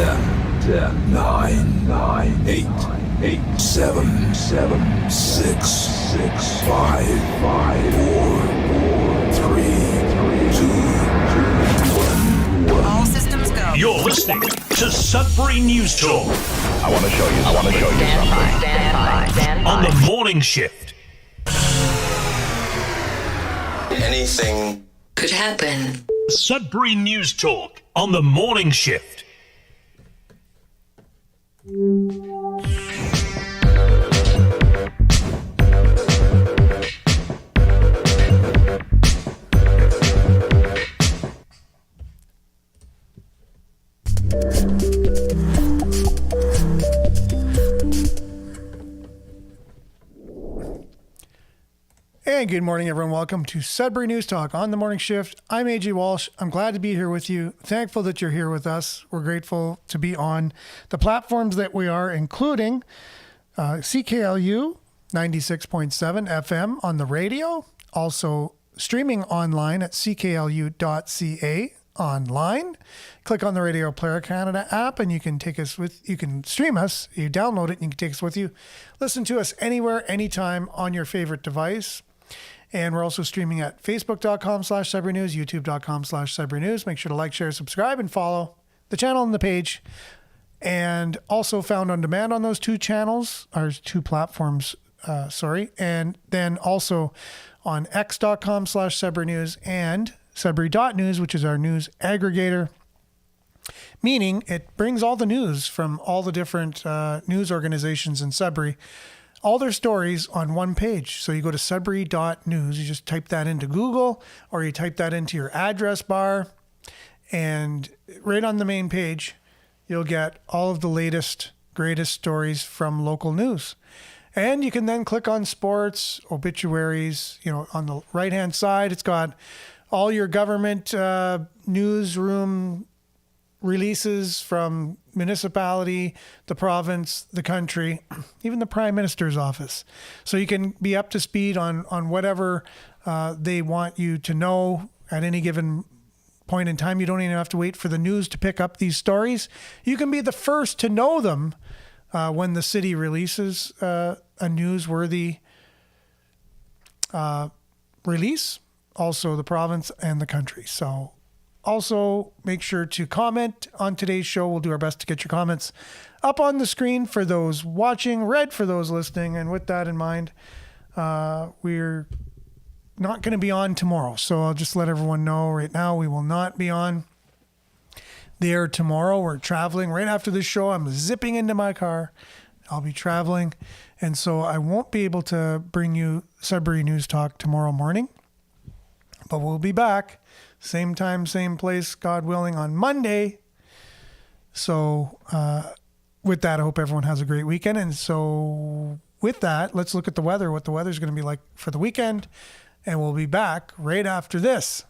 10, 9, 8, 7, 6, 5, 4, 3, 2, 1. All systems go. You're listening to Sudbury News Talk. I want to show you something. Stand by. On the morning shift. Anything Could happen. Sudbury News Talk on the morning shift. And good morning, everyone. Welcome to Sudbury News Talk on the morning shift. I'm AJ Walsh. I'm glad to be here with you. Thankful that you're here with us. We're grateful to be on the platforms that we are, including CKLU 96.7 FM on the radio, also streaming online at cklu.ca online. Click on the Radio Player Canada app and you can stream us, you download it and you can take us with you. Listen to us anywhere, anytime on your favorite device. And we're also streaming at facebook.com/Sudbury News, youtube.com/Sudbury News. Make sure to like, share, subscribe, and follow the channel and the page. And also found on demand on those two channels, or two platforms, And then also on x.com/Sudbury News and Sudbury.news, which is our news aggregator. Meaning it brings all the news from all the different news organizations in Sudbury, all their stories on one page. So you go to Sudbury.news, you just type that into Google or you type that into your address bar, and right on the main page, you'll get all of the latest, greatest stories from local news. And you can then click on sports, obituaries, on the right-hand side, it's got all your government newsroom releases from municipality, the province, the country, even the Prime Minister's office. So you can be up to speed on whatever they want you to know at any given point in time. You don't even have to wait for the news to pick up these stories. You can be the first to know them when the city releases a newsworthy release, also the province and the country. So also, make sure to comment on today's show. We'll do our best to get your comments up on the screen for those watching, read for those listening. And with that in mind, we're not going to be on tomorrow. So I'll just let everyone know right now we will not be on the air tomorrow. We're traveling right after this show. I'm zipping into my car. I'll be traveling. And so I won't be able to bring you Sudbury News Talk tomorrow morning. But we'll be back. Same time, same place, God willing, on Monday. So with that, I hope everyone has a great weekend. And so with that, let's look at the weather, what the weather's going to be like for the weekend. And we'll be back right after this.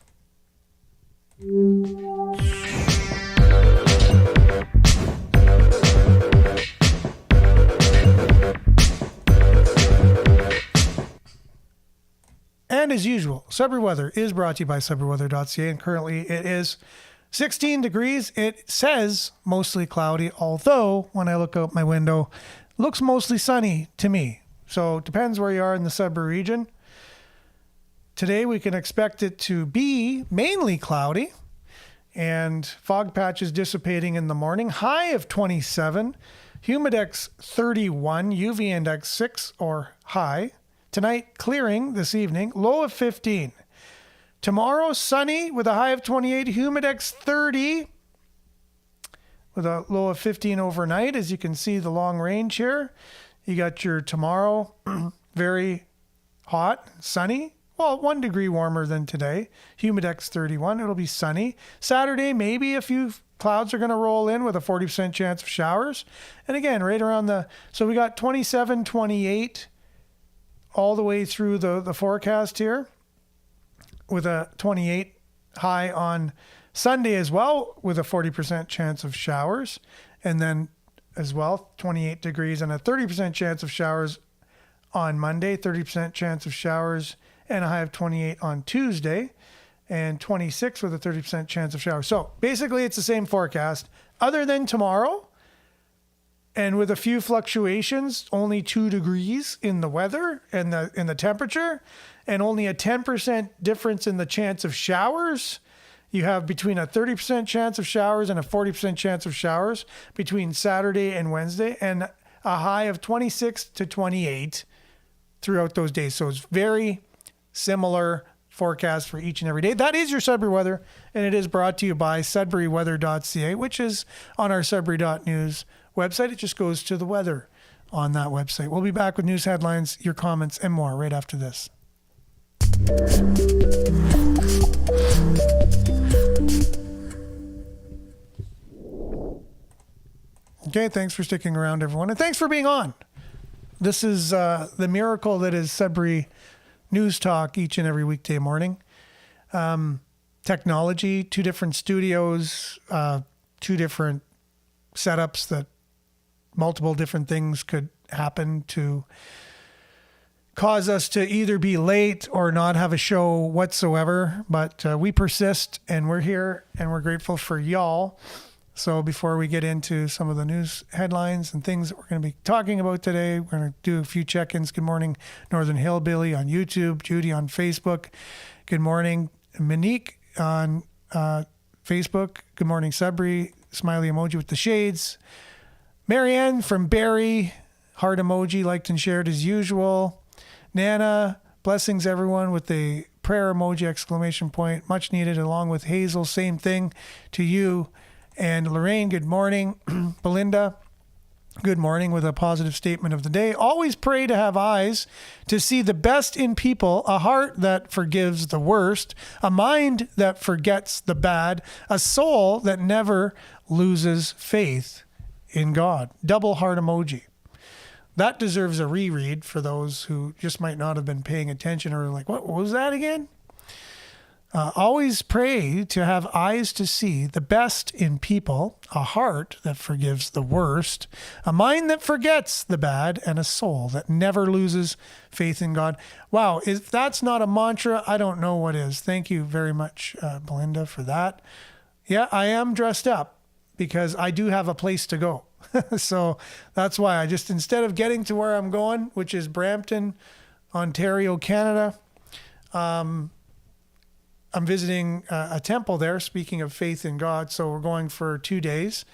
And as usual, Sudbury weather is brought to you by SudburyWeather.ca, and currently it is 16 degrees. It says mostly cloudy, although when I look out my window, it looks mostly sunny to me. So it depends where you are in the Sudbury region. Today we can expect it to be mainly cloudy and fog patches dissipating in the morning. High of 27, humidex 31, UV index 6 or high. Tonight, clearing this evening, low of 15. Tomorrow, sunny with a high of 28, humidex 30 with a low of 15 overnight. As you can see, the long range here. You got your tomorrow, very hot, sunny. Well, 1 degree warmer than today. Humidex 31. It'll be sunny. Saturday, maybe a few clouds are going to roll in with a 40% chance of showers. And again, right around so we got 27, 28 all the way through the forecast here, with a 28 high on Sunday as well, with a 40% chance of showers. And then as well, 28 degrees and a 30% chance of showers on Monday, 30% chance of showers and a high of 28 on Tuesday, and 26 with a 30% chance of showers. So basically it's the same forecast, other than tomorrow, and with a few fluctuations, only 2 degrees in the weather and in the temperature, and only a 10% difference in the chance of showers. You have between a 30% chance of showers and a 40% chance of showers between Saturday and Wednesday, and a high of 26 to 28 throughout those days. So it's very similar forecast for each and every day. That is your Sudbury weather, and it is brought to you by sudburyweather.ca, which is on our sudbury.news website. It just goes to the weather on that website. We'll be back with news headlines, your comments, and more right after this. Okay, thanks for sticking around, everyone, and thanks for being on. This is the miracle that is Sudbury News Talk each and every weekday morning. Technology, 2 different studios, 2 different setups that multiple different things could happen to cause us to either be late or not have a show whatsoever. But we persist, and we're here, and we're grateful for y'all. So before we get into some of the news headlines and things that we're going to be talking about today, we're going to do a few check-ins. Good morning, Northern Hillbilly on YouTube, Judy on Facebook. Good morning, Monique on Facebook. Good morning, Sudbury. Smiley emoji with the shades. Marianne from Barrie, heart emoji, liked and shared as usual. Nana, blessings everyone with the prayer emoji, exclamation point, much needed, along with Hazel, same thing to you. And Lorraine, good morning. Belinda, good morning, with a positive statement of the day. Always pray to have eyes to see the best in people, a heart that forgives the worst, a mind that forgets the bad, a soul that never loses faith in God. Double heart emoji. That deserves a reread for those who just might not have been paying attention or like, what was that again? Always pray to have eyes to see the best in people, a heart that forgives the worst, a mind that forgets the bad, and a soul that never loses faith in God. Wow, if that's not a mantra, I don't know what is. Thank you very much, Belinda, for that. Yeah, I am dressed up because I do have a place to go. So that's why I just, instead of getting to where I'm going, which is Brampton, Ontario, Canada, I'm visiting a temple there, speaking of faith in God. So we're going for 2 days.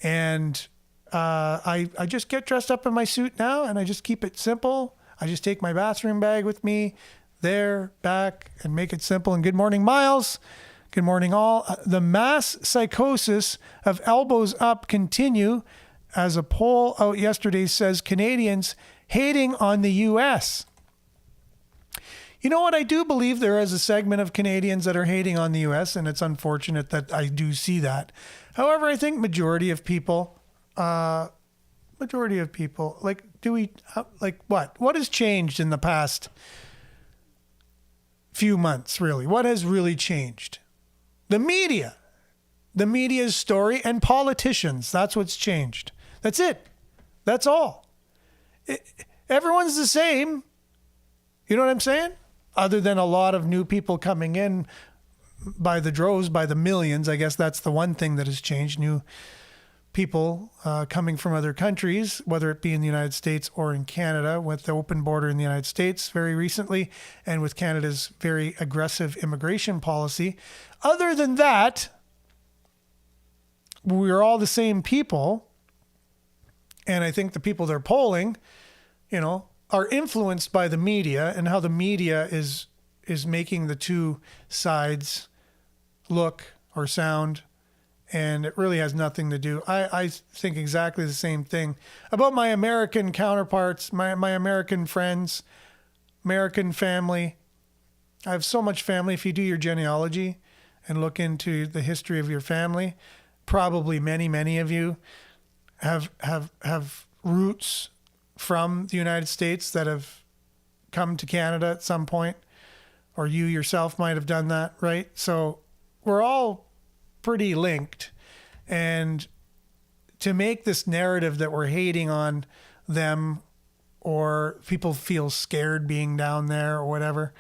And I just get dressed up in my suit now, and I just keep it simple. I just take my bathroom bag with me there, back, and make it simple. And good morning, Miles. Good morning, all. The mass psychosis of elbows up continue, as a poll out yesterday says Canadians hating on the U.S. You know what? I do believe there is a segment of Canadians that are hating on the U.S., and it's unfortunate that I do see that. However, I think majority of people, like, what has changed in the past few months, really? What has really changed? The media's story, and politicians. That's what's changed. That's it. That's all. Everyone's the same. You know what I'm saying? Other than a lot of new people coming in by the droves, by the millions. I guess that's the one thing that has changed. New people coming from other countries, whether it be in the United States or in Canada, with the open border in the United States very recently, and with Canada's very aggressive immigration policy. Other than that, we're all the same people. And I think the people they're polling, are influenced by the media and how the media is making the two sides look or sound. And it really has nothing to do. I think exactly the same thing about my American counterparts, my American friends, American family. I have so much family. If you do your genealogy and look into the history of your family, probably many of you have roots from the United States that have come to Canada at some point, or you yourself might have done that, right? So we're all pretty linked. And to make this narrative that we're hating on them, or people feel scared being down there or whatever,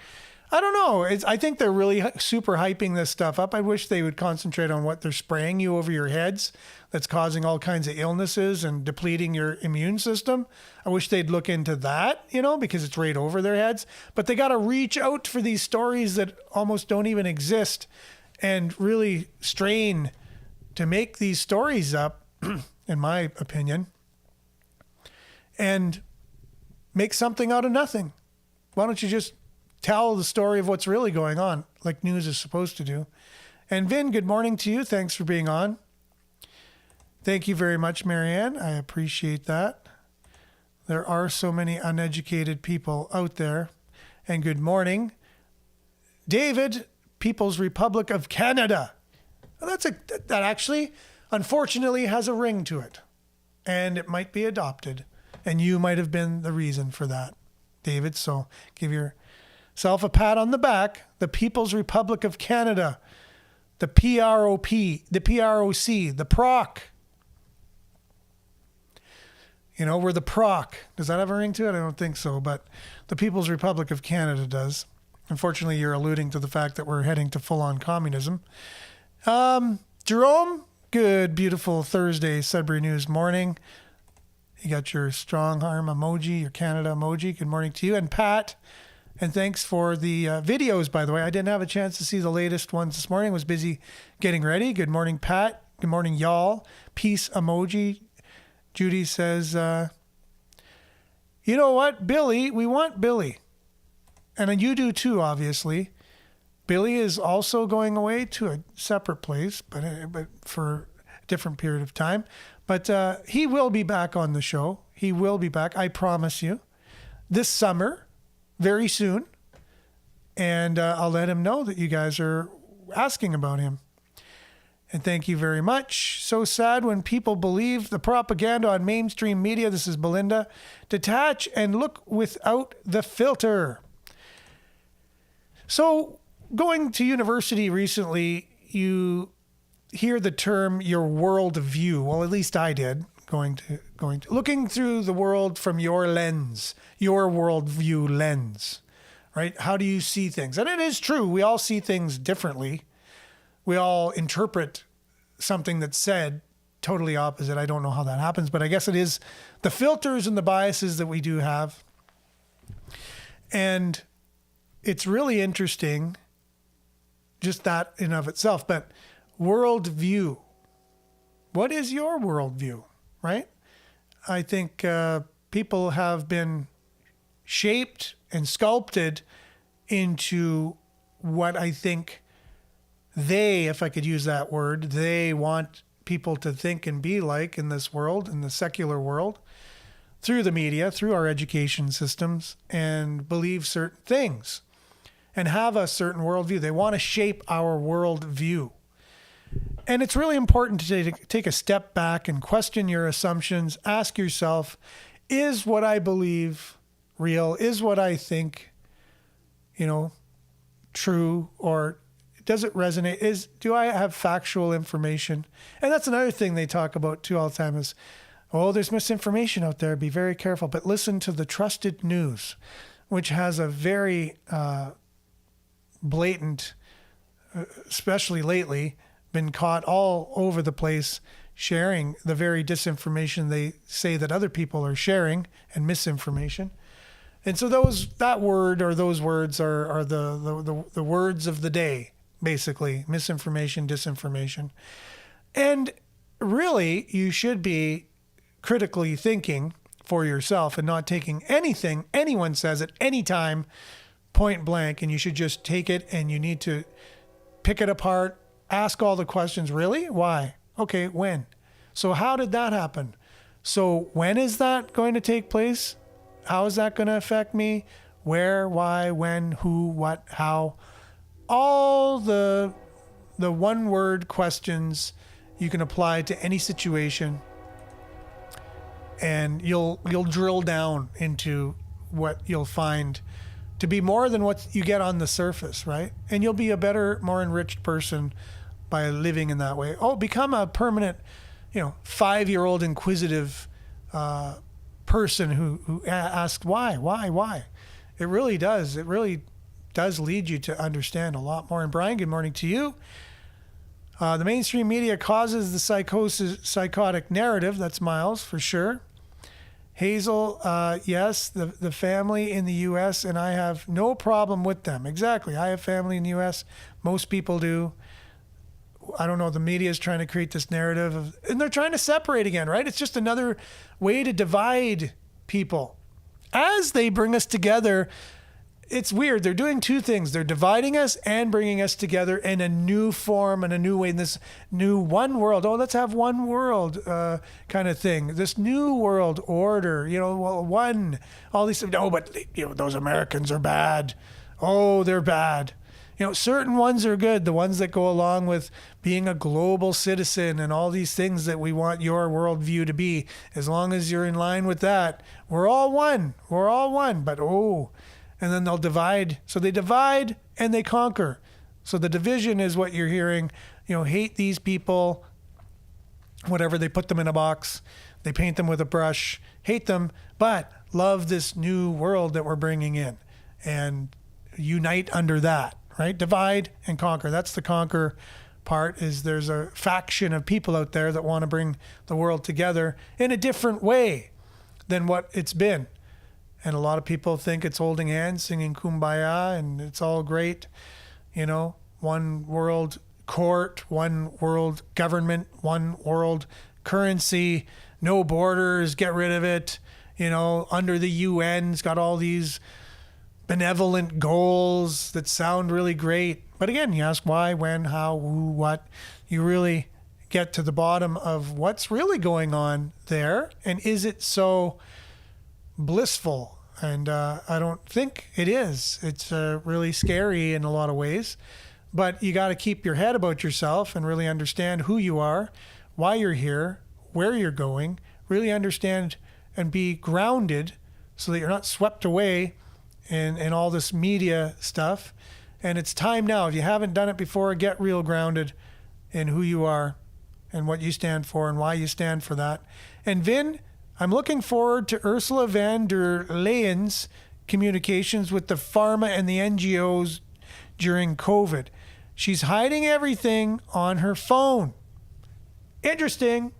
I don't know. I think they're really super hyping this stuff up. I wish they would concentrate on what they're spraying you over your heads that's causing all kinds of illnesses and depleting your immune system. I wish they'd look into that, because it's right over their heads. But they got to reach out for these stories that almost don't even exist and really strain to make these stories up, in my opinion, and make something out of nothing. Why don't you just tell the story of what's really going on, like news is supposed to do? And Vin, good morning to you. Thanks for being on. Thank you very much, Marianne. I appreciate that. There are so many uneducated people out there. And good morning, David, People's Republic of Canada. Well, that actually, unfortunately, has a ring to it. And it might be adopted. And you might have been the reason for that, David. So give yourself a pat on the back. The People's Republic of Canada, the PROP, the PROC, the PROC. We're the PROC. Does that have a ring to it? I don't think so, but the People's Republic of Canada does. Unfortunately, you're alluding to the fact that we're heading to full-on communism. Jerome, good, beautiful Thursday Sudbury News morning. You got your strong arm emoji, your Canada emoji. Good morning to you. And Pat, and thanks for the videos, by the way. I didn't have a chance to see the latest ones this morning. I was busy getting ready. Good morning, Pat. Good morning, y'all. Peace emoji. Judy says, you know what, Billy, we want Billy. And you do too, obviously. Billy is also going away to a separate place, but for a different period of time. But he will be back on the show. He will be back, I promise you, this summer, very soon. And I'll let him know that you guys are asking about him. And thank you very much. So sad when people believe the propaganda on mainstream media. This is Belinda. Detach and look without the filter. So going to university recently, you hear the term your world view. Well, at least I did. Looking through the world from your lens, your worldview lens, right? How do you see things? And it is true. We all see things differently. We all interpret something that's said totally opposite. I don't know how that happens, but I guess it is the filters and the biases that we do have. And it's really interesting, just that in of itself. But worldview, what is your worldview, right? I think people have been shaped and sculpted into what I think they, if I could use that word, they want people to think and be like in this world, in the secular world, through the media, through our education systems, and believe certain things and have a certain worldview. They want to shape our worldview. And it's really important to take a step back and question your assumptions. Ask yourself, is what I believe real? Is what I think, true? Or does it resonate? Do I have factual information? And that's another thing they talk about too all the time is, there's misinformation out there. Be very careful. But listen to the trusted news, which has a very blatant, especially lately, been caught all over the place sharing the very disinformation they say that other people are sharing and misinformation. And so those words are the words of the day, basically, misinformation, disinformation. And really, you should be critically thinking for yourself and not taking anything anyone says at any time point blank, and you should just take it and you need to pick it apart, ask all the questions. Really? Why? Okay, when? So how did that happen? So when is that going to take place? How is that going to affect me? Where, why, when, who, what, how? All the one-word questions you can apply to any situation, and you'll drill down into what you'll find to be more than what you get on the surface, right? And you'll be a better, more enriched person by living in that way. Become a permanent, 5-year-old inquisitive person who asks why. It really does. It really does lead you to understand a lot more. And Brian, good morning to you. The mainstream media causes the psychotic narrative. That's Miles for sure. Hazel, yes, the family in the U.S., and I have no problem with them. Exactly. I have family in the U.S. Most people do. I don't know. The media is trying to create this narrative and they're trying to separate again, right? It's just another way to divide people. As they bring us together, it's weird. They're doing two things. They're dividing us and bringing us together in a new form and a new way, in this new one world. Oh, let's have one world kind of thing. This new world order, one, all these, no, but those Americans are bad. Oh, they're bad. Certain ones are good. The ones that go along with being a global citizen and all these things that we want your worldview to be. As long as you're in line with that, we're all one. We're all one. But and then they'll divide. So they divide and they conquer. So the division is what you're hearing. Hate these people, whatever. They put them in a box. They paint them with a brush. Hate them, but love this new world that we're bringing in and unite under that, right? Divide and conquer. That's the conquer part. Is there's a faction of people out there that want to bring the world together in a different way than what it's been. And a lot of people think it's holding hands, singing Kumbaya, and it's all great. One world court, one world government, one world currency, no borders, get rid of it. Under the UN's got all these benevolent goals that sound really great. But again, you ask why, when, how, who, what. You really get to the bottom of what's really going on there. And is it so blissful? And I don't think it is. It's really scary in a lot of ways. But you got to keep your head about yourself and really understand who you are, why you're here, where you're going. Really understand and be grounded so that you're not swept away in all this media stuff. And it's time now. If you haven't done it before, get real grounded in who you are and what you stand for and why you stand for that. And Vin, I'm looking forward to Ursula von der Leyen's communications with the pharma and the NGOs during COVID. She's hiding everything on her phone. Interesting.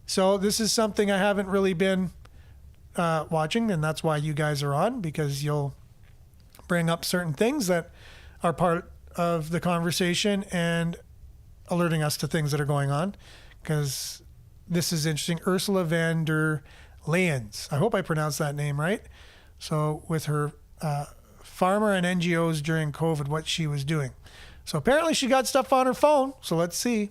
So this is something I haven't really been watching, and that's why you guys are on, because you'll bring up certain things that are part of the conversation and alerting us to things that are going on, because this is interesting. Ursula von der Leyen's. I hope I pronounced that name right. So with her pharma and NGOs during COVID, what she was doing. So apparently she got stuff on her phone. So let's see.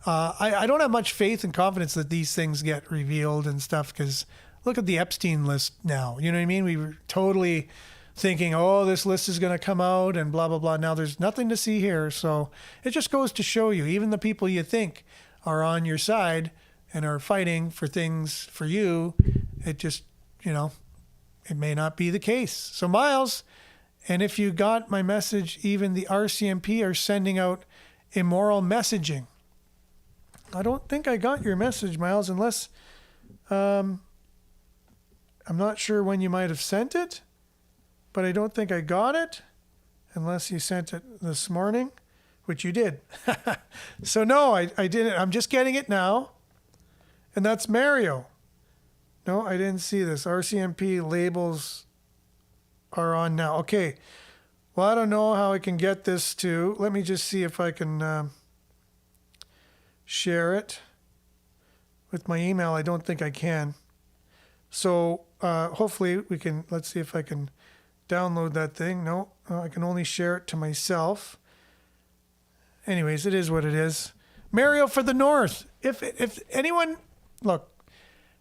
I don't have much faith and confidence that these things get revealed and stuff, because look at the Epstein list now. You know what I mean? We were totally thinking, oh, this list is going to come out and blah, blah, blah. Now there's nothing to see here. So it just goes to show you, even the people you think are on your side and are fighting for things for you, it just, it may not be the case. So Miles, and if you got my message, even the RCMP are sending out immoral messaging. I don't think I got your message, Miles, unless I'm not sure when you might have sent it, but I don't think I got it unless you sent it this morning, which you did. So no, I didn't. I'm just getting it now. And that's Mario. No, I didn't see this. RCMP labels are on now. Okay. Well, I don't know how I can get this to. Let me just see if I can share it with my email. I don't think I can. So hopefully we can. Let's see if I can download that thing. No, I can only share it to myself. Anyways, it is what it is. Mario for the North. If anyone, look,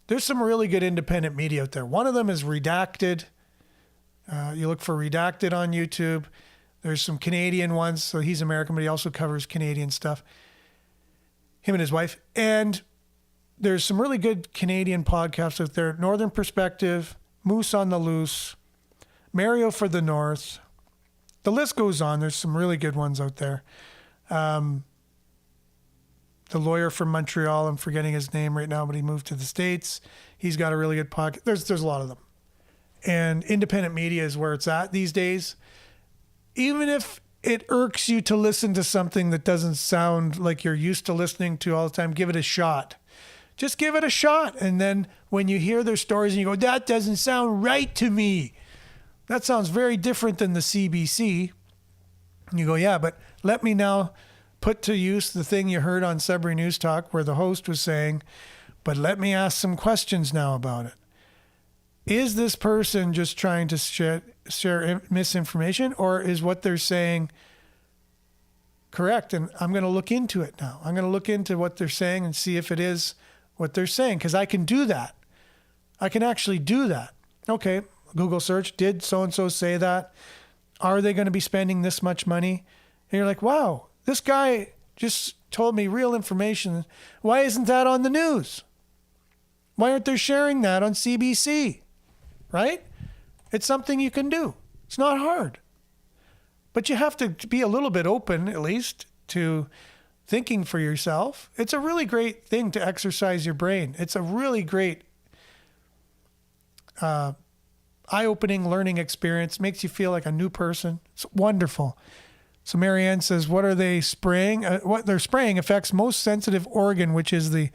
there's some really good independent media out there. One of them is Redacted. You look for Redacted on YouTube. There's some Canadian ones. So he's American, but he also covers Canadian stuff. Him and his wife. And there's some really good Canadian podcasts out there. Northern Perspective, Moose on the Loose, Mario for the North. The list goes on. There's some really good ones out there. The lawyer from Montreal, I'm forgetting his name right now, but he moved to the States. He's got a really good podcast. There's a lot of them. And independent media is where it's at these days. even if it irks you to listen to something that doesn't sound like you're used to listening to all the time, give it a shot. Just give it a shot. And then when you hear their stories and you go, that doesn't sound right to me. That sounds very different than the CBC. And you go, yeah, but let me now put to use the thing you heard on Sudbury News Talk where the host was saying, but let me ask some questions now about it. Is this person just trying to share misinformation, or is what they're saying correct? And I'm going to look into it now. I'm going to look into what they're saying and see if it is what they're saying, because I can do that. I can actually do that. Okay, Google search, did so-and-so say that? Are they going to be spending this much money? And you're like, wow, this guy just told me real information. Why isn't that on the news? Why aren't they sharing that on CBC? Right? It's something you can do. It's not hard. But you have to be a little bit open, at least, to thinking for yourself. It's a really great thing to exercise your brain. It's a really great eye-opening learning experience. Makes you feel like a new person. It's wonderful. So Marianne says, what are they spraying? What they're spraying affects most sensitive organ, which is the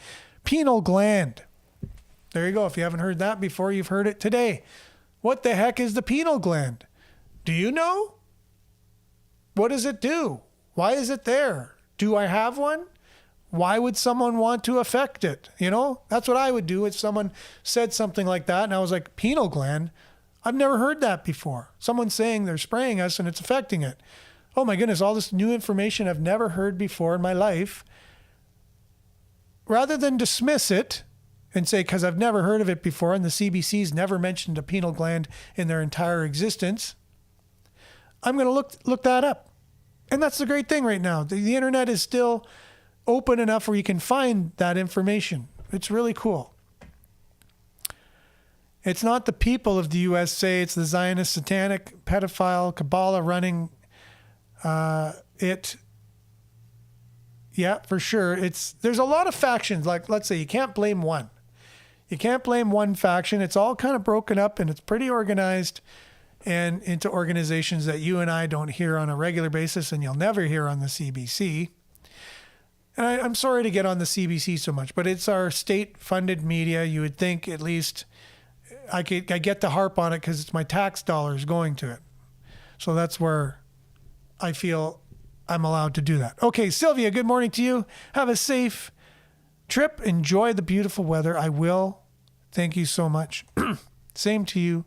pineal gland. There you go. If you haven't heard that before, you've heard it today. What the heck is the pineal gland? Do you know? What does it do? Why is it there? Do I have one? Why would someone want to affect it? You know, that's what I would do if someone said something like that and I was like, pineal gland? I've never heard that before. Someone's saying they're spraying us and it's affecting it. Oh my goodness, all this new information I've never heard before in my life. Rather than dismiss it and say, because I've never heard of it before and the CBC's never mentioned a pineal gland in their entire existence, I'm going to look that up. And that's the great thing right now. The internet is still open enough where you can find that information. It's really cool. It's not the people of the U.S. say it's the Zionist, satanic, pedophile, Kabbalah running it. Yeah, for sure. There's a lot of factions. Like, let's say you can't blame one. You can't blame one faction. It's all kind of broken up and it's pretty organized and into organizations that you and I don't hear on a regular basis and you'll never hear on the CBC. And I'm sorry to get on the CBC so much, but it's our state-funded media. You would think at least I get to harp on it because it's my tax dollars going to it. So that's where I feel I'm allowed to do that. Okay, Sylvia, good morning to you. Have a safe trip. Enjoy the beautiful weather. I will. Thank you so much. Same to you.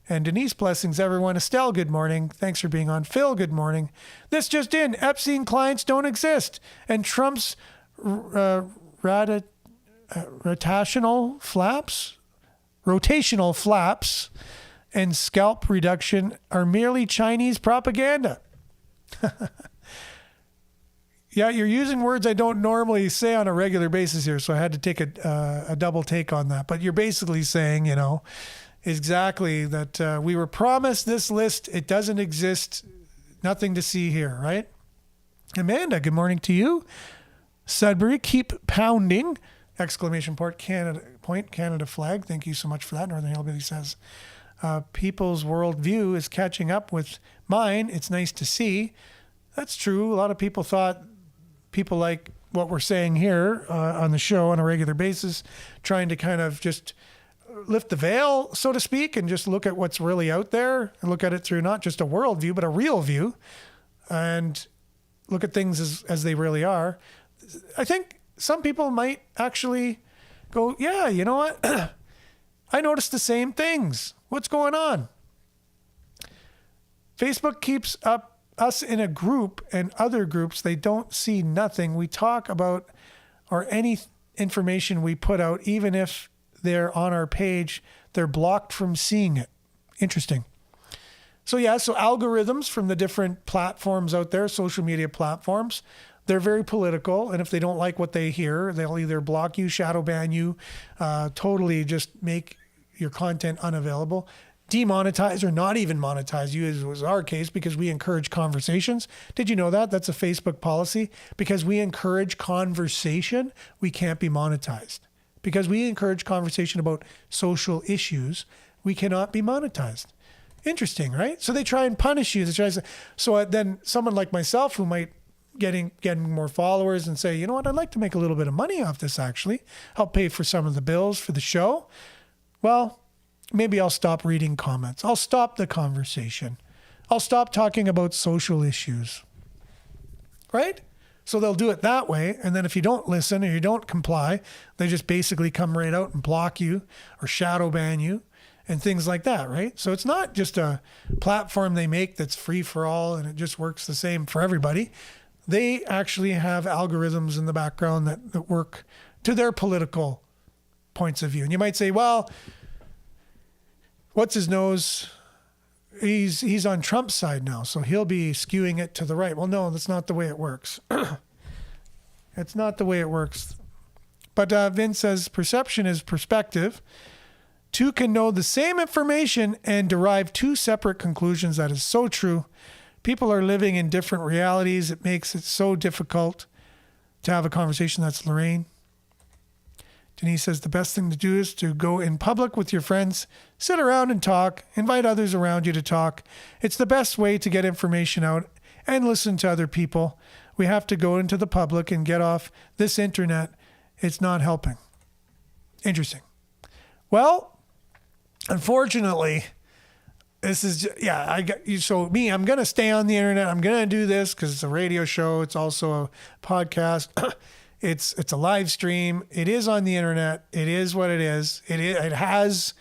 And Denise, blessings, everyone. Estelle, good morning. Thanks for being on. Phil, good morning. This just in, Epstein clients don't exist. And Trump's rotational flaps and scalp reduction are merely Chinese propaganda. Yeah, you're using words I don't normally say on a regular basis here, so I had to take a double take on that. But you're basically saying, you know, exactly that we were promised this list. It doesn't exist. Nothing to see here, right? Amanda, good morning to you. Sudbury, keep pounding! Exclamation point, Canada flag. Thank you so much for that. Northern Hillbilly says, people's worldview is catching up with mine. It's nice to see. That's true. A lot of people thought people like what we're saying here on the show on a regular basis, trying to kind of just lift the veil, so to speak, and just look at what's really out there and look at it through not just a worldview, but a real view and look at things as they really are. I think some people might actually go, yeah, you know what? I noticed the same things. What's going on? Facebook keeps up us in a group and other groups, they don't see nothing we talk about or any information we put out, even if they're on our page, they're blocked from seeing it. Interesting. So algorithms from the different platforms out there, social media platforms, they're very political. And if they don't like what they hear, they'll either block you, shadow ban you, totally just make your content unavailable, demonetize or not even monetize you, as was our case, because we encourage conversations. Did you know that? That's a Facebook policy. Because we encourage conversation, we can't be monetized. Because we encourage conversation about social issues, we cannot be monetized. Interesting, right? So they try and punish you. So then someone like myself who might getting more followers and say, you know what, I'd like to make a little bit of money off this actually, help pay for some of the bills for the show. Well, maybe I'll stop reading comments. I'll stop the conversation. I'll stop talking about social issues, right? So they'll do it that way. And then if you don't listen or you don't comply, they just basically come right out and block you or shadow ban you and things like that, right? So it's not just a platform they make that's free for all and it just works the same for everybody. They actually have algorithms in the background that work to their political points of view. And you might say, well, what's his nose? He's on Trump's side now, so he'll be skewing it to the right. Well, no, that's not the way it works. It's not the way it works. But Vince says perception is perspective. Two can know the same information and derive two separate conclusions. That is so true. People are living in different realities. It makes it so difficult to have a conversation. That's Lorraine. Denise says the best thing to do is to go in public with your friends, sit around and talk, invite others around you to talk. It's the best way to get information out and listen to other people. We have to go into the public and get off this internet. It's not helping. Interesting. Well, unfortunately, this is, I got you. So I'm going to stay on the internet. I'm going to do this because it's a radio show. It's also a podcast. It's a live stream. It is on the internet. It is what it is. It has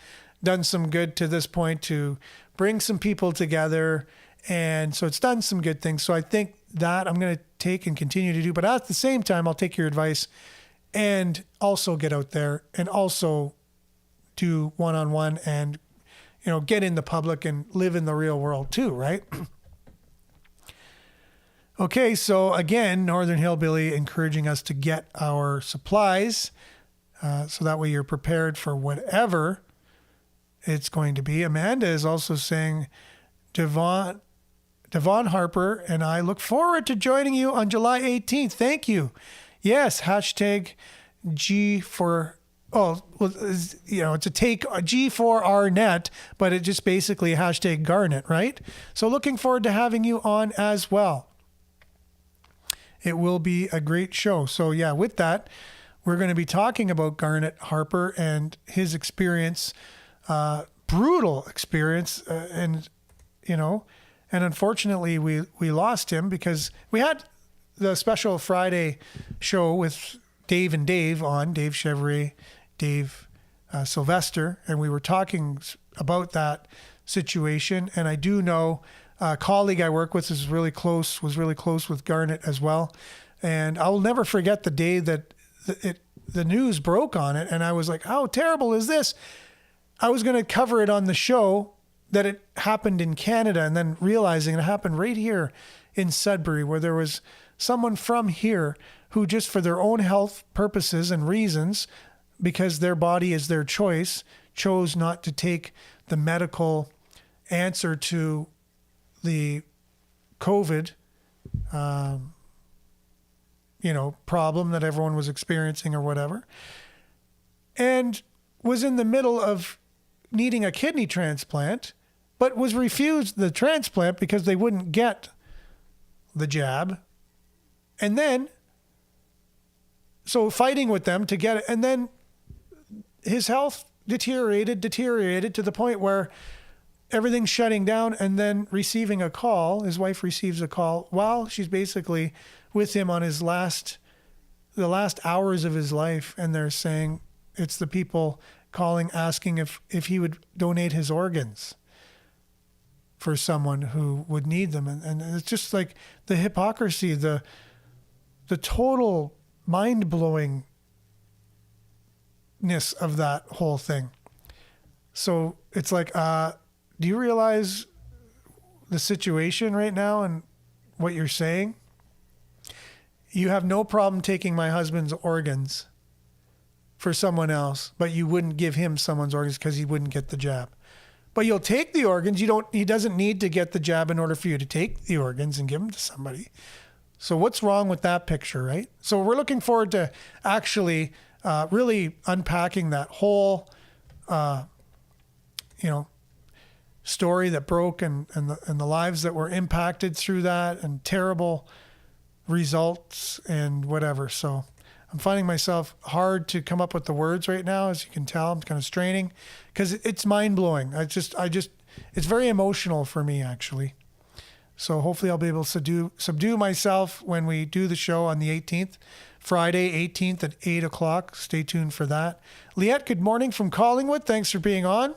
done some good to this point to bring some people together. And so it's done some good things. So I think that I'm going to take and continue to do. But at the same time, I'll take your advice and also get out there and also do one-on-one and get in the public and live in the real world too, right? Okay, so again, Northern Hillbilly encouraging us to get our supplies so that way you're prepared for whatever it's going to be. Amanda is also saying, Devon Harper and I look forward to joining you on July 18th. Thank you. Yes, hashtag G for... Oh, well, it's a take a G4R net, but it just basically hashtag Garnet, right? So looking forward to having you on as well. It will be a great show. So yeah, with that, we're going to be talking about Garnet Harper and his experience, brutal experience. And unfortunately we lost him because we had the special Friday show with Dave and Dave on, Dave Chevrolet, Dave Sylvester, and we were talking about that situation. And I do know a colleague I work with was really close with Garnet as well. And I'll never forget the day that the news broke on it. And I was like, how terrible is this? I was going to cover it on the show that it happened in Canada, and then realizing it happened right here in Sudbury, where there was someone from here who just for their own health purposes and reasons, because their body is their choice, chose not to take the medical answer to the COVID, problem that everyone was experiencing or whatever, and was in the middle of needing a kidney transplant, but was refused the transplant because they wouldn't get the jab. And then, so fighting with them to get it, and then his health deteriorated to the point where everything's shutting down, and then receiving a call. His wife receives a call while she's basically with him on the last hours of his life. And they're saying it's the people calling, asking if he would donate his organs for someone who would need them. And it's just like the hypocrisy, the total mind-blowingness of that whole thing. So it's like, do you realize the situation right now and what you're saying? You have no problem taking my husband's organs for someone else, but you wouldn't give him someone's organs because he wouldn't get the jab. But you'll take the organs. He doesn't need to get the jab in order for you to take the organs and give them to somebody. So what's wrong with that picture, right? So we're looking forward to actually really unpacking that whole, story that broke and the lives that were impacted through that and terrible results and whatever. So I'm finding myself hard to come up with the words right now. As you can tell, I'm kind of straining because it's mind blowing. It's very emotional for me, actually. So hopefully I'll be able to subdue myself when we do the show on the 18th, Friday 18th at 8 o'clock. Stay tuned for that. Liette, good morning from Collingwood. Thanks for being on.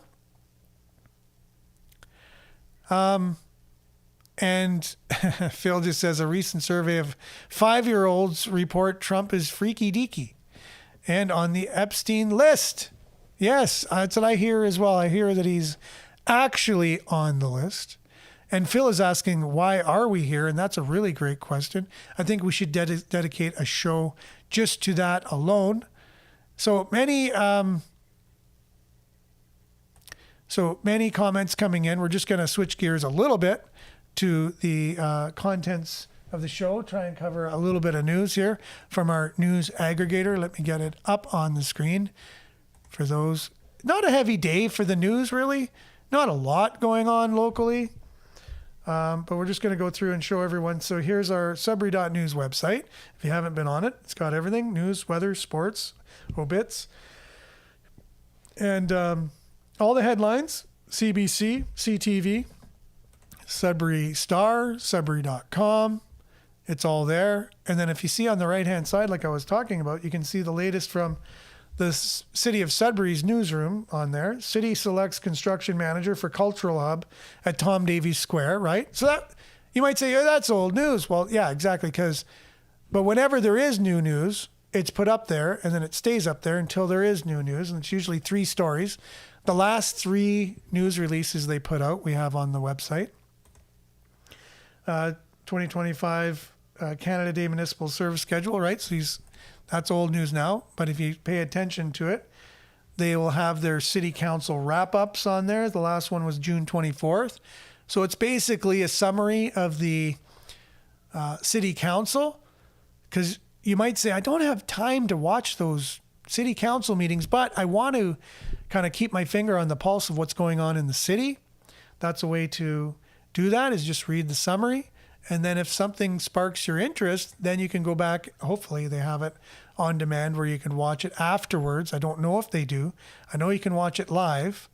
And Phil just says a recent survey of 5-year-olds report Trump is freaky deaky and on the Epstein list. Yes, that's what I hear as well. I hear that he's actually on the list. And Phil is asking, why are we here? And that's a really great question. I think we should dedicate a show just to that alone. So many comments coming in. We're just going to switch gears a little bit to the contents of the show, try and cover a little bit of news here from our news aggregator. Let me get it up on the screen for those. Not a heavy day for the news, really. Not a lot going on locally. But we're just going to go through and show everyone. So here's our Sudbury.news website. If you haven't been on it, it's got everything: news, weather, sports, obits, and all the headlines: CBC, CTV, Sudbury Star, Sudbury.com. It's all there. And then if you see on the right-hand side, like I was talking about, you can see the latest from the City of Sudbury's newsroom on there. City selects construction manager for cultural hub at Tom Davies Square, right? So that, you might say, oh, that's old news. Well, yeah, exactly. But whenever there is new news, it's put up there and then it stays up there until there is new news. And it's usually 3 stories. The last 3 news releases they put out, we have on the website. 2025 Canada Day Municipal Service Schedule, right? So that's old news now, but if you pay attention to it, they will have their city council wrap-ups on there. The last one was June 24th. So it's basically a summary of the city council, because you might say, I don't have time to watch those city council meetings, but I want to kind of keep my finger on the pulse of what's going on in the city. That's a way to do that, is just read the summary. And then if something sparks your interest, then you can go back. Hopefully they have it on demand where you can watch it afterwards. I don't know if they do. I know you can watch it live,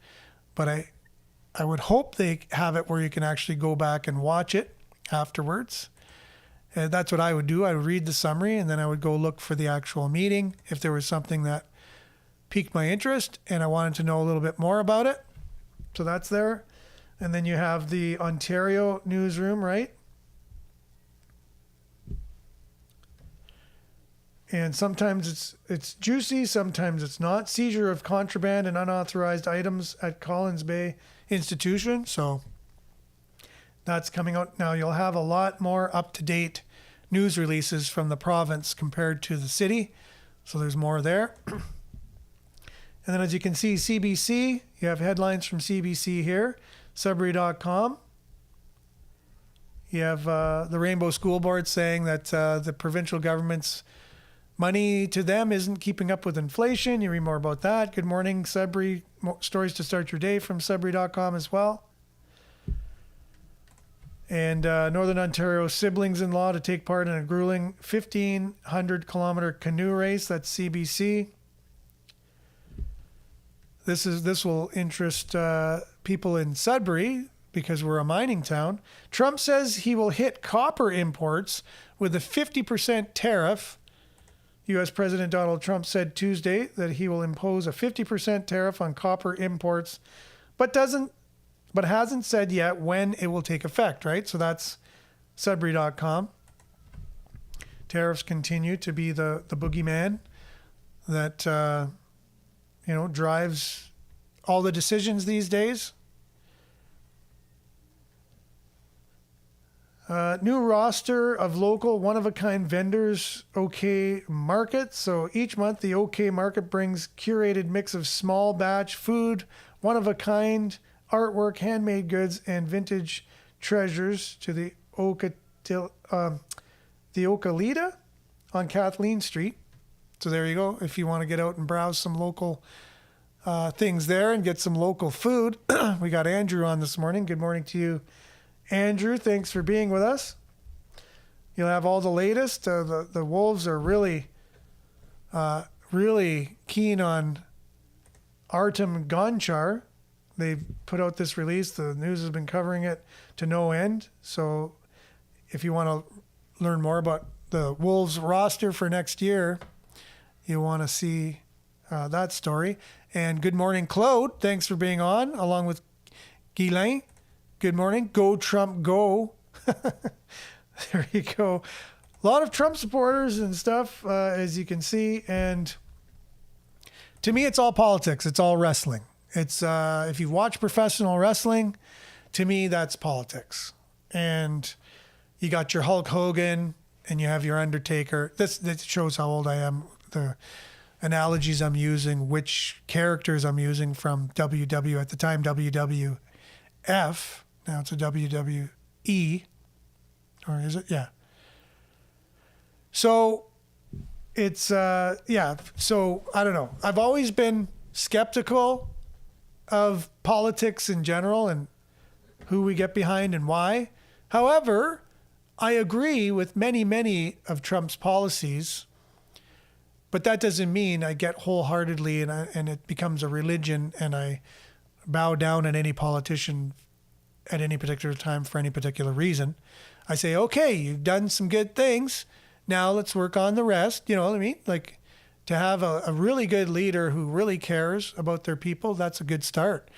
but I would hope they have it where you can actually go back and watch it afterwards. And that's what I would do. I would read the summary and then I would go look for the actual meeting if there was something that piqued my interest and I wanted to know a little bit more about it. So that's there. And then you have the Ontario newsroom, right? And sometimes it's juicy, sometimes it's not. Seizure of contraband and unauthorized items at Collins Bay Institution. So that's coming out. Now you'll have a lot more up-to-date news releases from the province compared to the city. So there's more there. And then as you can see, CBC, you have headlines from CBC here, Sudbury.com. You have the Rainbow School Board saying that the provincial government's money to them isn't keeping up with inflation. You read more about that. Good morning, Sudbury. Stories to start your day from Sudbury.com as well. And Northern Ontario siblings-in-law to take part in a grueling 1,500-kilometer canoe race. That's CBC. This will interest people in Sudbury because we're a mining town. Trump says he will hit copper imports with a 50% tariff. U.S. President Donald Trump said Tuesday that he will impose a 50% tariff on copper imports, but hasn't said yet when it will take effect, right? So that's Sudbury.com. Tariffs continue to be the boogeyman that drives all the decisions these days. New roster of local one-of-a-kind vendors, OK Market. So each month, the OK Market brings curated mix of small batch food, one-of-a-kind artwork, handmade goods, and vintage treasures to the Ocalita on Kathleen Street. So there you go. If you want to get out and browse some local things there and get some local food. We got Andrew on this morning. Good morning to you, Andrew. Thanks for being with us. You'll have all the latest. The Wolves are really keen on Artem Gonchar. They've put out this release. The news has been covering it to no end. So if you want to learn more about the Wolves roster for next year, you want to see that story. And good morning, Claude. Thanks for being on, along with Guylain. Good morning. Go Trump, go. There you go. A lot of Trump supporters and stuff, as you can see. And to me, it's all politics. It's all wrestling. It's if you watch professional wrestling, to me, that's politics. And you got your Hulk Hogan and you have your Undertaker. This shows how old I am. The analogies I'm using, which characters I'm using from WW at the time, WWF. Now it's a WWE. Or is it? Yeah. So it's, yeah. So I don't know. I've always been skeptical of politics in general and who we get behind and why. However, I agree with many of Trump's policies, but that doesn't mean I get wholeheartedly and it becomes a religion and I bow down at any politician at any particular time for any particular reason. I say, okay, you've done some good things. Now let's work on the rest. You know what I mean? Like, to have a really good leader who really cares about their people, that's a good start.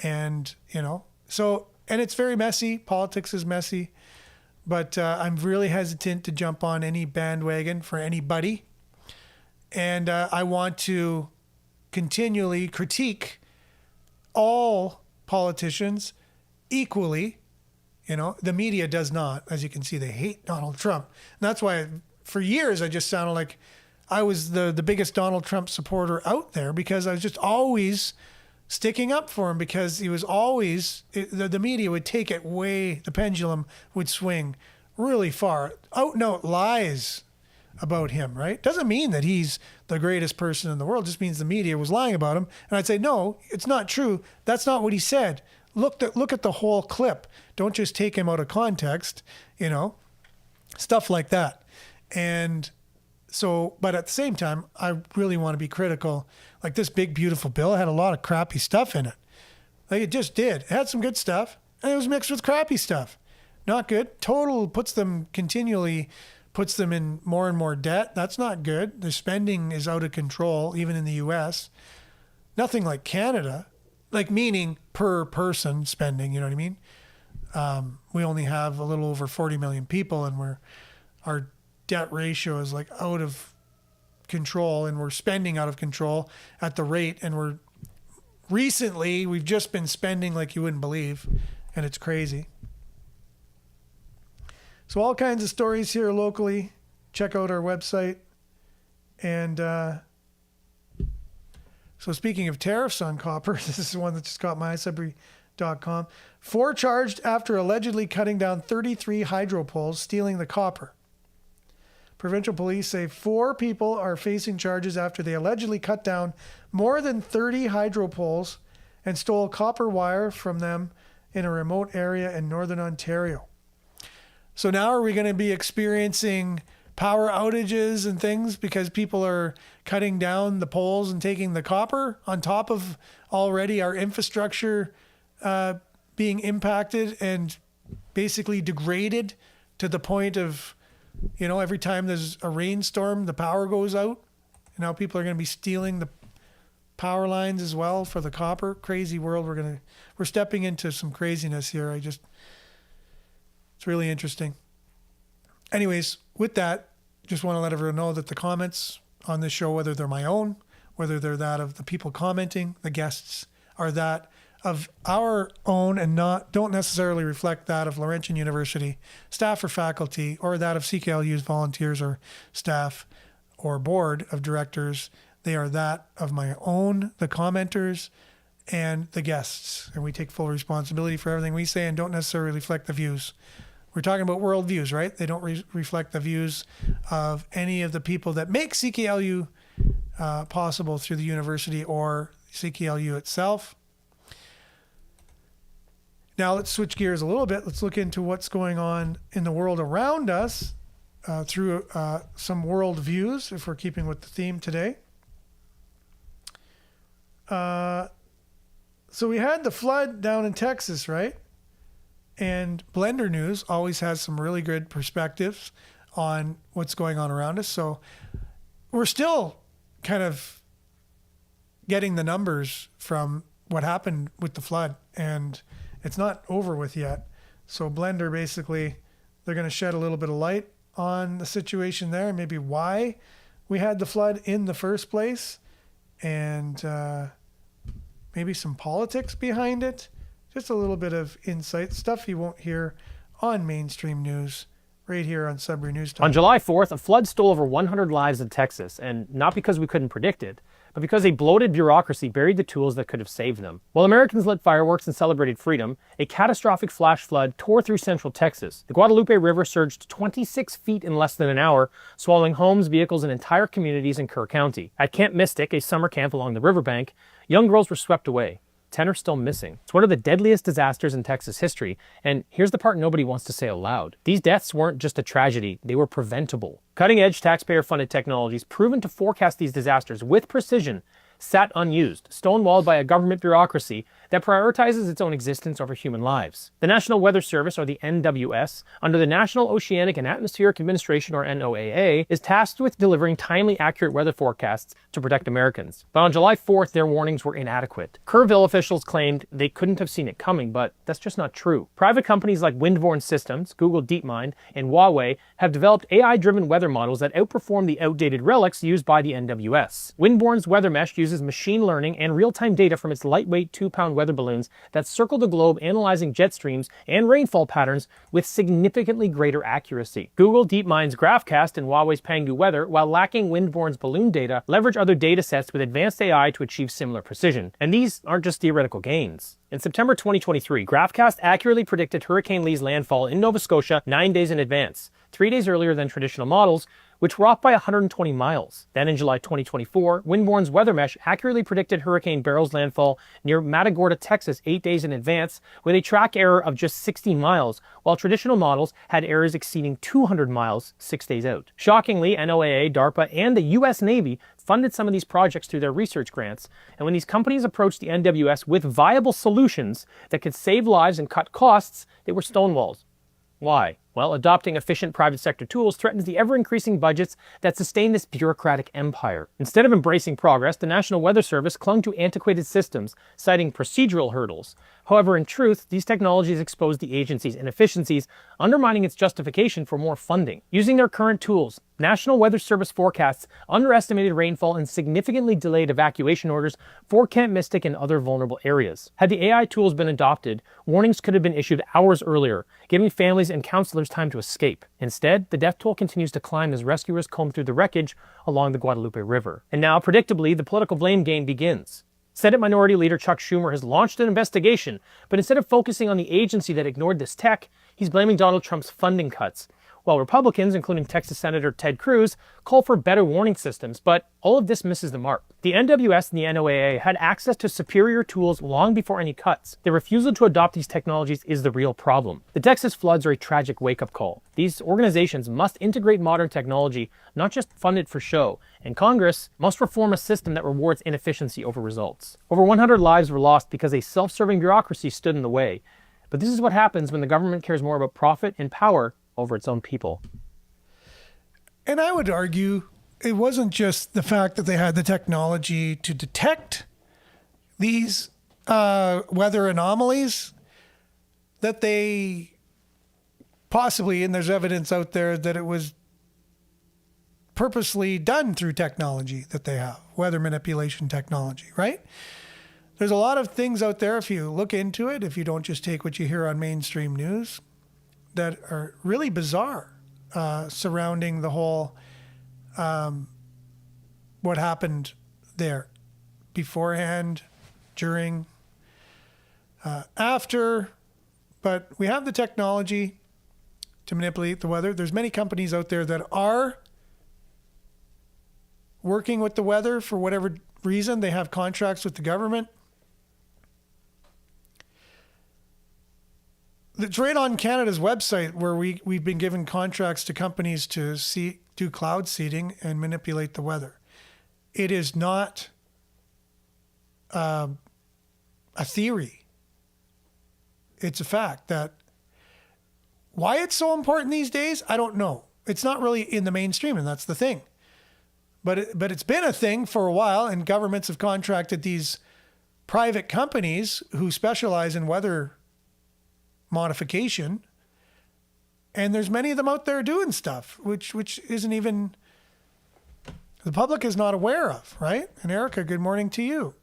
And, you know, so, and it's very messy. Politics is messy. But I'm really hesitant to jump on any bandwagon for anybody. And I want to continually critique all politicians equally. You know, the media does not. As you can see, they hate Donald Trump. And that's why for years I just sounded like I was the biggest Donald Trump supporter out there, because I was just always sticking up for him, because he was always, the media would take it way, the pendulum would swing really far. Out and out lies about him, right? Doesn't mean that he's the greatest person in the world. Just means the media was lying about him. And I'd say, no, it's not true. That's not what he said. Look at the whole clip. Don't just take him out of context, you know, stuff like that. And so, but at the same time, I really want to be critical. Like this big, beautiful bill had a lot of crappy stuff in it. Like it just did. It had some good stuff, and it was mixed with crappy stuff. Not good. Total continually puts them in more and more debt. That's not good. The spending is out of control, even in the U.S. Nothing like Canada. Like meaning per person spending, you know what I mean? We only have a little over 40 million people, and our debt ratio is like out of control, and we're spending out of control at the rate. And we've just been spending like you wouldn't believe, and it's crazy. So all kinds of stories here locally. Check out our website. And, so speaking of tariffs on copper, this is one that just caught my eye, Sudbury.com. 4 charged after allegedly cutting down 33 hydro poles, stealing the copper. Provincial police say 4 people are facing charges after they allegedly cut down more than 30 hydro poles and stole copper wire from them in a remote area in northern Ontario. So now are we going to be experiencing power outages and things because people are cutting down the poles and taking the copper on top of already our infrastructure being impacted and basically degraded to the point of, you know, every time there's a rainstorm, the power goes out. And now people are going to be stealing the power lines as well for the copper. Crazy world. We're stepping into some craziness here. It's really interesting. Anyways, with that, just want to let everyone know that the comments on this show, whether they're my own, whether they're that of the people commenting, the guests, are that of our own and don't necessarily reflect that of Laurentian University staff or faculty, or that of CKLU's volunteers or staff or board of directors. They are that of my own, the commenters, and the guests. And we take full responsibility for everything we say and don't necessarily reflect the views. We're talking about worldviews, right? They don't reflect the views of any of the people that make CKLU possible through the university or CKLU itself. Now let's switch gears a little bit. Let's look into what's going on in the world around us through some world views, if we're keeping with the theme today. So we had the flood down in Texas, right? And Blender News always has some really good perspectives on what's going on around us. So we're still kind of getting the numbers from what happened with the flood, and it's not over with yet. So Blender, basically, they're going to shed a little bit of light on the situation there, maybe why we had the flood in the first place, and maybe some politics behind it. Just a little bit of insight, stuff you won't hear on mainstream news, right here on Sudbury News Talk. On July 4th, a flood stole over 100 lives in Texas, and not because we couldn't predict it, but because a bloated bureaucracy buried the tools that could have saved them. While Americans lit fireworks and celebrated freedom, a catastrophic flash flood tore through central Texas. The Guadalupe River surged 26 feet in less than an hour, swallowing homes, vehicles, and entire communities in Kerr County. At Camp Mystic, a summer camp along the riverbank, young girls were swept away. 10 are still missing. It's one of the deadliest disasters in Texas history, and here's the part nobody wants to say aloud. These deaths weren't just a tragedy, they were preventable. Cutting-edge taxpayer-funded technologies proven to forecast these disasters with precision sat unused, stonewalled by a government bureaucracy that prioritizes its own existence over human lives. The National Weather Service, or the NWS, under the National Oceanic and Atmospheric Administration, or NOAA, is tasked with delivering timely, accurate weather forecasts to protect Americans. But on July 4th, their warnings were inadequate. Kerrville officials claimed they couldn't have seen it coming, but that's just not true. Private companies like Windborne Systems, Google DeepMind, and Huawei have developed AI-driven weather models that outperform the outdated relics used by the NWS. Windborne's weather mesh uses machine learning and real-time data from its lightweight 2-pound weather balloons that circle the globe, analyzing jet streams and rainfall patterns with significantly greater accuracy. Google DeepMind's GraphCast and Huawei's Pangu Weather, while lacking Windborne's balloon data, leverage other data sets with advanced AI to achieve similar precision. And these aren't just theoretical gains. In September 2023, GraphCast accurately predicted Hurricane Lee's landfall in Nova Scotia 9 days in advance, 3 days earlier than traditional models, which were off by 120 miles. Then in July 2024, Windborne's weather mesh accurately predicted Hurricane Beryl's landfall near Matagorda, Texas 8 days in advance, with a track error of just 60 miles, while traditional models had errors exceeding 200 miles 6 days out. Shockingly, NOAA, DARPA, and the US Navy funded some of these projects through their research grants, and when these companies approached the NWS with viable solutions that could save lives and cut costs, they were stonewalled. Why? Well, adopting efficient private sector tools threatens the ever-increasing budgets that sustain this bureaucratic empire. Instead of embracing progress, the National Weather Service clung to antiquated systems, citing procedural hurdles. However, in truth, these technologies expose the agency's inefficiencies, undermining its justification for more funding. Using their current tools, National Weather Service forecasts underestimated rainfall and significantly delayed evacuation orders for Camp Mystic and other vulnerable areas. Had the AI tools been adopted, warnings could have been issued hours earlier, giving families and counselors time to escape. Instead, the death toll continues to climb as rescuers comb through the wreckage along the Guadalupe River. And now, predictably, the political blame game begins. Senate Minority Leader Chuck Schumer has launched an investigation, but instead of focusing on the agency that ignored this tech, he's blaming Donald Trump's funding cuts, while Republicans, including Texas Senator Ted Cruz, call for better warning systems, but all of this misses the mark. The NWS and the NOAA had access to superior tools long before any cuts. Their refusal to adopt these technologies is the real problem. The Texas floods are a tragic wake-up call. These organizations must integrate modern technology, not just fund it for show, and Congress must reform a system that rewards inefficiency over results. Over 100 lives were lost because a self-serving bureaucracy stood in the way. But this is what happens when the government cares more about profit and power over its own people. And I would argue it wasn't just the fact that they had the technology to detect these weather anomalies, that they possibly, and there's evidence out there that it was purposely done through technology that they have, weather manipulation technology, right? There's a lot of things out there, if you look into it, if you don't just take what you hear on mainstream news, that are really bizarre surrounding the whole what happened there beforehand, during, after. But we have the technology to manipulate the weather. There's many companies out there that are working with the weather for whatever reason they have contracts with the government. It's right on Canada's website where we've been given contracts to companies to do cloud seeding and manipulate the weather. It is not a theory. It's a fact that why it's so important these days, I don't know. It's not really in the mainstream, and that's the thing. But it's been a thing for a while, and governments have contracted these private companies who specialize in weather modification, and there's many of them out there doing stuff which isn't even the public is not aware of, right? And Erica, good morning to you.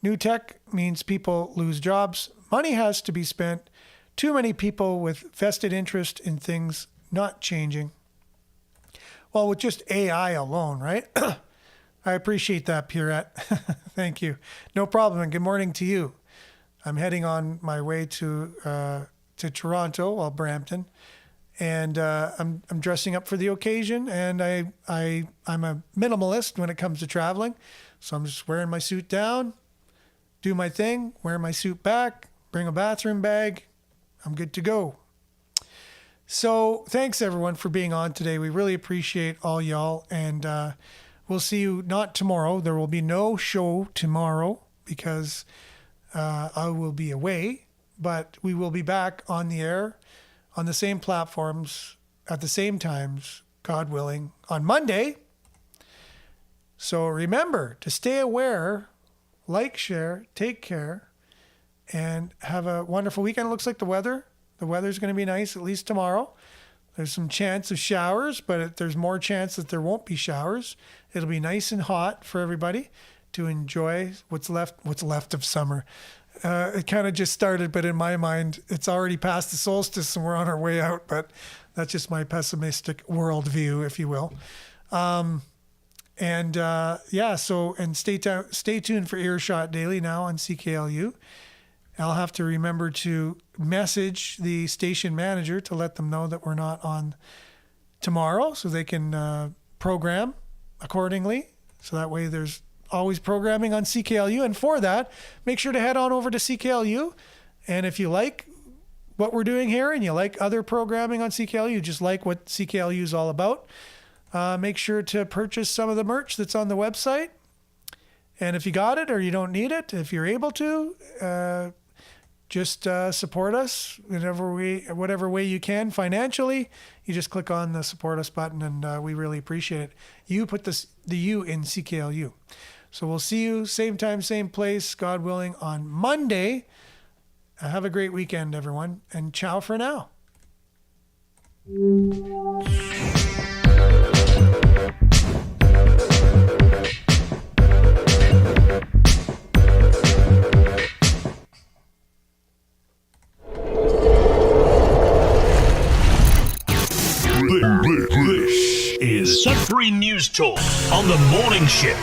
New tech means people lose jobs. Money has to be spent. Too many people with vested interest in things not changing. Well, with just AI alone, right? I appreciate that, Pierrette. Thank you. No problem. And good morning to you. I'm heading on my way to Toronto, well, Brampton, and I'm dressing up for the occasion. And I'm a minimalist when it comes to traveling, so I'm just wearing my suit down, do my thing, wear my suit back, bring a bathroom bag. I'm good to go. So thanks everyone for being on today. We really appreciate all y'all, and we'll see you not tomorrow. There will be no show tomorrow because I will be away, but we will be back on the air on the same platforms at the same times, God willing, on Monday. So remember to stay aware, like, share, take care, and have a wonderful weekend. It looks like the weather's going to be nice, at least tomorrow. There's some chance of showers, but there's more chance that there won't be showers. It'll be nice and hot for everybody to enjoy what's left of summer. It kind of just started, but in my mind, it's already past the solstice and we're on our way out. But that's just my pessimistic worldview, if you will. So stay tuned for Earshot Daily now on CKLU. I'll have to remember to message the station manager to let them know that we're not on tomorrow so they can program accordingly. So that way there's always programming on CKLU. And for that, make sure to head on over to CKLU. And if you like what we're doing here and you like other programming on CKLU, just like what CKLU is all about, make sure to purchase some of the merch that's on the website. And if you got it or you don't need it, if you're able to, just support us whatever way you can financially. You just click on the support us button, and we really appreciate it. You put the U in CKLU. So we'll see you same time, same place, God willing, on Monday. Have a great weekend, everyone, and ciao for now. This is Sudbury News Talk on the morning shift.